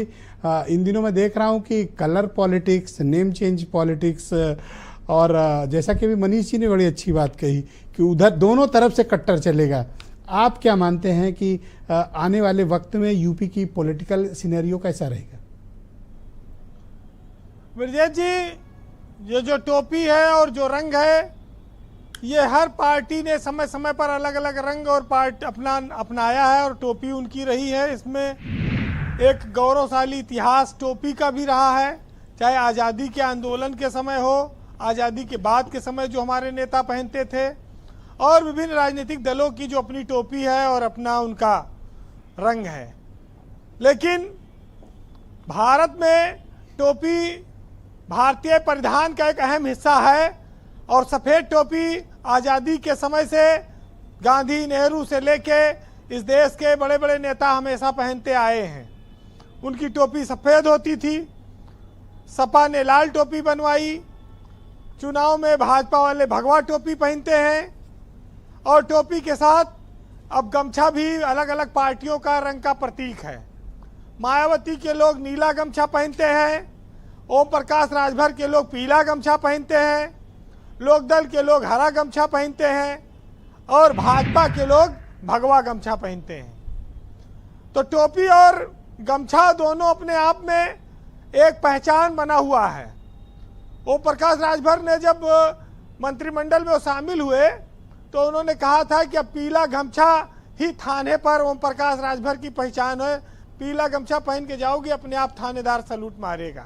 इन दिनों मैं देख रहा हूं कि colour politics, name change politics, और जैसा कि अभी मनीष जी ने बड़ी अच्छी बात कही कि उधर दोनों तरफ से कट्टर चलेगा। आप क्या मानते हैं कि आने वाले वक्त में यूपी की पॉलिटिकल सिनेरियो कैसा रहेगा? ब्रजेश जी, ये जो टोपी है और जो रंग है, ये हर पार्टी ने समय समय पर अलग अलग रंग और अपनाया है और टोपी उनकी रही है। इसमें एक गौरवशाली इतिहास टोपी का भी रहा है, चाहे आज़ादी के आंदोलन के समय हो, आज़ादी के बाद के समय जो हमारे नेता पहनते थे, और विभिन्न राजनीतिक दलों की जो अपनी टोपी है और अपना उनका रंग है। लेकिन भारत में टोपी भारतीय परिधान का एक अहम हिस्सा है और सफ़ेद टोपी आज़ादी के समय से गांधी, नेहरू से लेके इस देश के बड़े बड़े नेता हमेशा पहनते आए हैं। उनकी टोपी सफ़ेद होती थी। सपा ने लाल टोपी बनवाई। चुनाव में भाजपा वाले भगवा टोपी पहनते हैं और टोपी के साथ अब गमछा भी अलग अलग पार्टियों का रंग का प्रतीक है। मायावती के लोग नीला गमछा पहनते हैं, ओम प्रकाश राजभर के लोग पीला गमछा पहनते हैं, लोकदल के लोग हरा गमछा पहनते हैं और भाजपा के लोग भगवा गमछा पहनते हैं। तो टोपी और गमछा दोनों अपने आप में एक पहचान बना हुआ है। ओम प्रकाश राजभर ने जब मंत्रिमंडल में वो शामिल हुए तो उन्होंने कहा था कि अब पीला गमछा ही थाने पर ओम प्रकाश राजभर की पहचान है। पीला गमछा पहन के जाओगे, अपने आप थानेदार सलूट मारेगा।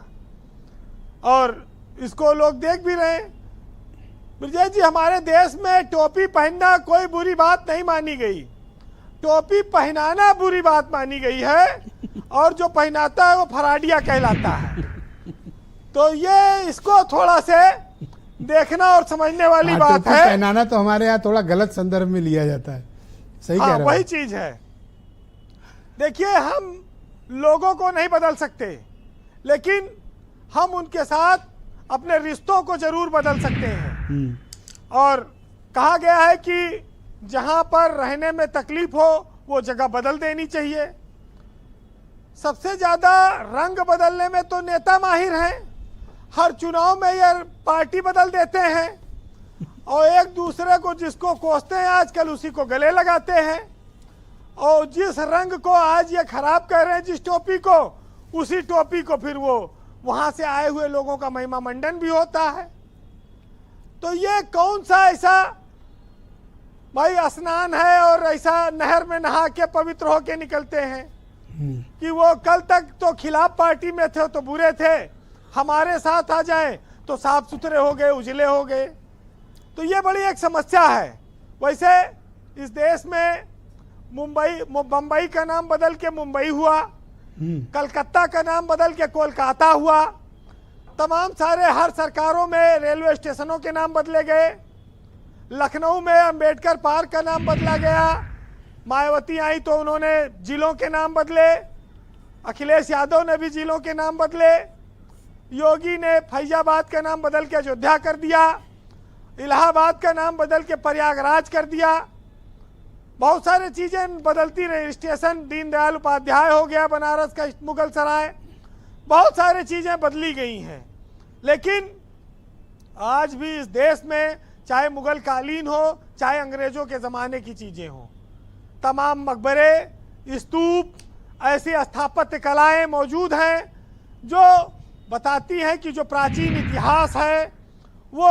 और इसको लोग देख भी रहे हैं। ब्रजेश जी, हमारे देश में टोपी पहनना कोई बुरी बात नहीं मानी गई, टोपी पहनाना बुरी बात मानी गई है और जो पहनाता है वो फराडिया कहलाता है। तो ये इसको थोड़ा से देखना और समझने वाली बात है। पहनाना तो हमारे यहाँ थोड़ा गलत संदर्भ में लिया जाता है। सही कह रहे हैं। वही चीज है। देखिए, हम लोगों को नहीं बदल सकते, लेकिन हम उनके साथ अपने रिश्तों को जरूर बदल सकते हैं। और कहा गया है कि जहां पर रहने में तकलीफ हो वो जगह बदल देनी चाहिए। सबसे ज्यादा रंग बदलने में तो नेता माहिर हैं। हर चुनाव में ये पार्टी बदल देते हैं और एक दूसरे को जिसको कोसते हैं आजकल उसी को गले लगाते हैं। और जिस रंग को आज ये खराब कर रहे हैं, जिस टोपी को, उसी टोपी को फिर वो वहां से आए हुए लोगों का महिमा मंडन भी होता है। तो ये कौन सा ऐसा भाई स्नान है और ऐसा नहर में नहा के पवित्र होके निकलते हैं कि वो कल तक तो खिलाफ पार्टी में थे तो बुरे थे, हमारे साथ आ जाए तो साफ सुथरे हो गए, उजले हो गए। तो ये बड़ी एक समस्या है। वैसे इस देश में मुंबई का नाम बदल के मुंबई हुआ, कलकत्ता का नाम बदल के कोलकाता हुआ, तमाम सारे हर सरकारों में रेलवे स्टेशनों के नाम बदले गए। लखनऊ में अंबेडकर पार्क का नाम बदला गया। मायावती आई तो उन्होंने जिलों के नाम बदले। अखिलेश यादव ने भी जिलों के नाम बदले। योगी ने फैजाबाद का नाम बदल के अयोध्या कर दिया। इलाहाबाद का नाम बदल के प्रयागराज कर दिया। बहुत सारी चीजें बदलती रही। स्टेशन दीनदयाल उपाध्याय हो गया, बनारस का मुगल सराय, बहुत सारी चीजें बदली गई हैं। लेकिन आज भी इस देश में चाहे मुगल कालीन हो, चाहे अंग्रेजों के ज़माने की चीज़ें हों, तमाम मकबरे, स्तूप, ऐसी स्थापत्य कलाएं मौजूद हैं जो बताती हैं कि जो प्राचीन इतिहास है वो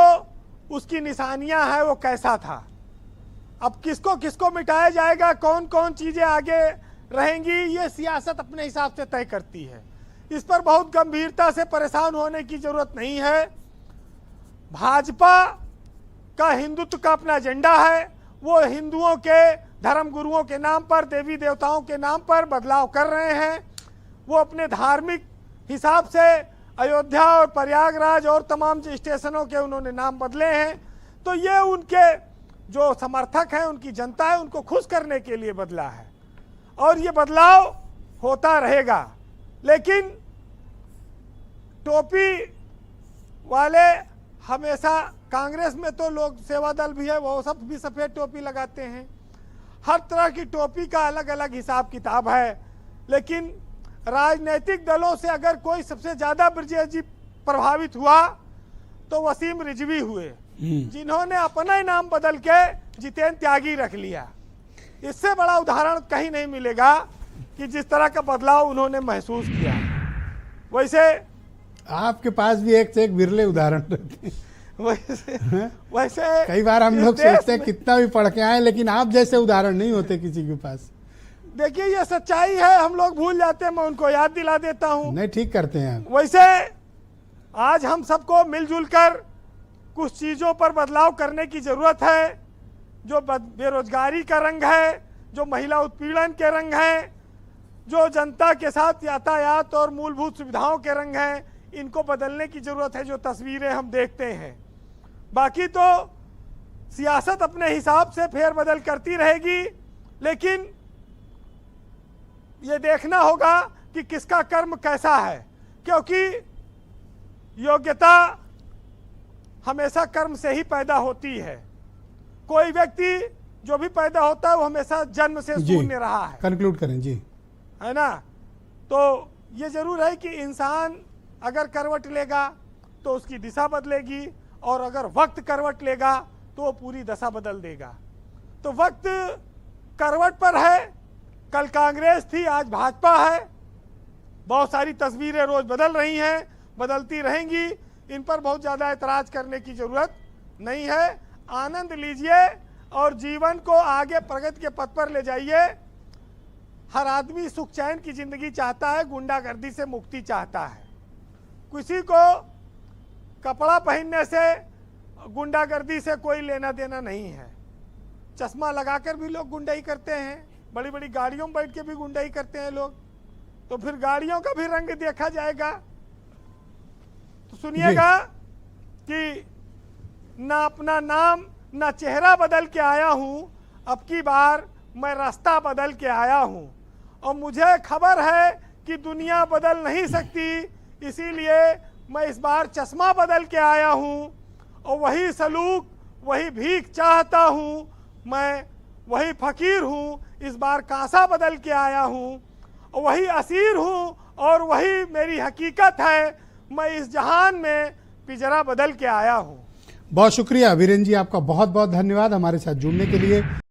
उसकी निशानियां हैं, वो कैसा था। अब किसको किसको मिटाया जाएगा, कौन कौन चीज़ें आगे रहेंगी, ये सियासत अपने हिसाब से तय करती है। इस पर बहुत गंभीरता से परेशान होने की जरूरत नहीं है। भाजपा का हिंदुत्व का अपना एजेंडा है। वो हिंदुओं के धर्म गुरुओं के नाम पर, देवी देवताओं के नाम पर बदलाव कर रहे हैं। वो अपने धार्मिक हिसाब से अयोध्या और प्रयागराज और तमाम स्टेशनों के उन्होंने नाम बदले हैं। तो ये उनके जो समर्थक हैं, उनकी जनता है, उनको खुश करने के लिए बदला है और ये बदलाव होता रहेगा। लेकिन टोपी वाले हमेशा, कांग्रेस में तो लोक सेवा दल भी है, वो सब भी सफ़ेद टोपी लगाते हैं। हर तरह की टोपी का अलग अलग हिसाब किताब है। लेकिन राजनीतिक दलों से अगर कोई सबसे ज्यादा ब्रजेश जी प्रभावित हुआ तो वसीम रिजवी हुए, जिन्होंने अपना ही नाम बदल के जितेंद्र त्यागी रख लिया। इससे बड़ा उदाहरण कहीं नहीं मिलेगा कि जिस तरह का बदलाव उन्होंने महसूस किया। वैसे आपके पास भी एक से एक बिरले उदाहरण रहते हैं। वैसे कई बार हम लोग सोचते हैं कितना भी पढ़ के आए, लेकिन आप जैसे उदाहरण नहीं होते किसी के पास। देखिए ये सच्चाई है, हम लोग भूल जाते हैं, मैं उनको याद दिला देता हूं। नहीं, ठीक करते हैं आप। वैसे आज हम सबको मिलजुल कर कुछ चीजों पर बदलाव करने की जरूरत है। जो बेरोजगारी का रंग है, जो महिला उत्पीड़न के रंग हैं, जो जनता के साथ यातायात और मूलभूत सुविधाओं के रंग हैं, इनको बदलने की जरूरत है। जो तस्वीरें हम देखते हैं, बाकी तो सियासत अपने हिसाब से फेरबदल करती रहेगी, लेकिन ये देखना होगा कि किसका कर्म कैसा है, क्योंकि योग्यता हमेशा कर्म से ही पैदा होती है। कोई व्यक्ति जो भी पैदा होता है वो हमेशा जन्म से शून्य रहा है। कंक्लूड करें जी, है ना। तो ये जरूर है कि इंसान अगर करवट लेगा तो उसकी दिशा बदलेगी, और अगर वक्त करवट लेगा तो वो पूरी दशा बदल देगा। तो वक्त करवट पर है। कल कांग्रेस थी, आज भाजपा है। बहुत सारी तस्वीरें रोज बदल रही हैं, बदलती रहेंगी। इन पर बहुत ज़्यादा ऐतराज करने की जरूरत नहीं है। आनंद लीजिए और जीवन को आगे प्रगति के पथ पर ले जाइए। हर आदमी सुख चैन की जिंदगी चाहता है, गुंडागर्दी से मुक्ति चाहता है। किसी को कपड़ा पहनने से, गुंडागर्दी से कोई लेना देना नहीं है। चश्मा लगाकर भी लोग गुंडाई करते हैं, बड़ी बड़ी गाड़ियों में बैठ के भी गुंडाई करते हैं लोग। तो फिर गाड़ियों का भी रंग देखा जाएगा। तो सुनिएगा कि ना अपना नाम ना चेहरा बदल के आया हूं, अब की बार मैं रास्ता बदल के आया हूं। और मुझे खबर है कि दुनिया बदल नहीं सकती, इसीलिए मैं इस बार चश्मा बदल के आया हूं। और वही सलूक, वही भीख चाहता हूं, मैं वही फकीर हूं, इस बार कांसा बदल के आया हूं। और वही असीर हूं और वही मेरी हकीकत है, मैं इस जहान में पिंजरा बदल के आया हूं। बहुत शुक्रिया वीरेंद्र जी, आपका बहुत बहुत धन्यवाद हमारे साथ जुड़ने के लिए।